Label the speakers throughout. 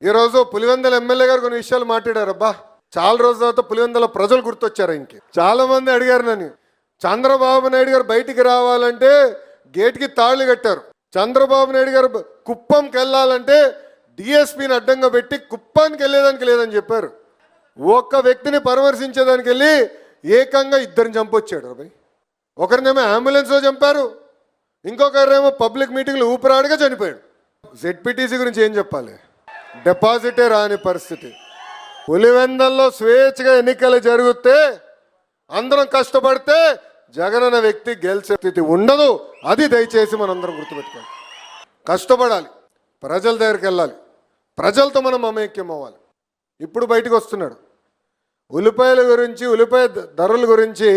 Speaker 1: ఈరోజు పులివెందుల ఎమ్మెల్యే గారు కొన్ని విషయాలు మాట్లాడారు. అబ్బా, చాలా రోజుల తర్వాత పులివెందుల ప్రజలు గుర్తొచ్చారు. ఇంక చాలా మంది అడిగారు నన్ను, చంద్రబాబు నాయుడు గారు బయటికి రావాలంటే గేట్కి తాళి కట్టారు. చంద్రబాబు నాయుడు గారు కుప్పంకి వెళ్ళాలంటే డిఎస్పీని అడ్డంగా పెట్టి కుప్పానికి వెళ్ళేదానికి లేదని చెప్పారు. ఒక్క వ్యక్తిని పరామర్శించేదానికి వెళ్ళి ఏకంగా ఇద్దరిని చంపొచ్చాడు. అబ్బాయి, ఒకరినేమో అంబులెన్స్లో చంపారు, ఇంకొకరేమో పబ్లిక్ మీటింగ్లో ఊపిరాడిగా చనిపోయాడు. జెడ్పీటీసీ గురించి ఏం చెప్పాలి? డిపాజిటే రాని పరిస్థితి. పులివెందల్లో స్వేచ్ఛగా ఎన్నికలు జరిగితే అందరం కష్టపడితే జగన్ అనే వ్యక్తి గెలిచే స్థితి ఉండదు. అది దయచేసి మనందరం గుర్తుపెట్టుకోవాలి. కష్టపడాలి, ప్రజల దగ్గరికి వెళ్ళాలి, ప్రజలతో మనం మమేక్యం అవ్వాలి. ఇప్పుడు బయటకు వస్తున్నాడు ఉల్లిపాయల గురించి, ఉల్లిపాయ ధరల గురించి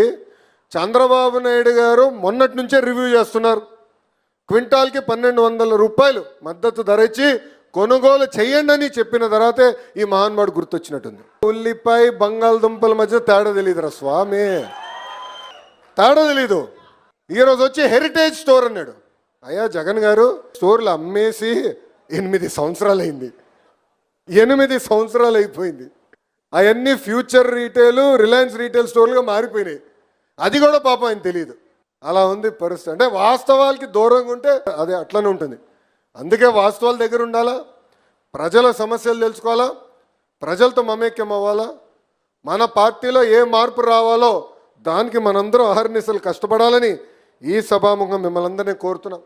Speaker 1: చంద్రబాబు నాయుడు గారు మొన్నటి నుంచే రివ్యూ చేస్తున్నారు. క్వింటాల్కి 1200 రూపాయలు మద్దతు ధర ఇచ్చి కొనుగోలు చేయండి అని చెప్పిన తర్వాతే ఈ మహాన్మాడు గుర్తొచ్చినట్టుంది. ఉల్లిపాయ బంగాళదుంపల మధ్య తేడా తెలియదురా స్వామి, తేడా తెలీదు. ఈరోజు వచ్చి హెరిటేజ్ స్టోర్ అన్నాడు. అయ్యా జగన్ గారు, స్టోర్లు అమ్మేసి 8 సంవత్సరాలు అయింది, 8 సంవత్సరాలు అయిపోయింది. అవన్నీ ఫ్యూచర్ రీటైల్, రిలయన్స్ రీటైల్ స్టోర్లుగా మారిపోయినాయి. అది కూడా పాపం ఆయన తెలియదు. అలా ఉంది పరిస్థితి. అంటే వాస్తవాలకి దూరంగా ఉంటే అదే అట్లనే ఉంటుంది. అందుకే వాస్తవాల దగ్గర ఉండాలా, ప్రజల సమస్యలు తెలుసుకోవాలా, ప్రజలతో మమేక్యం అవ్వాలా. మన పార్టీలో ఏ మార్పు రావాలో దానికి మనందరం అహర్నిశలు కష్టపడాలని ఈ సభాముఖం మిమ్మల్ని అందరినీ కోరుతున్నాం.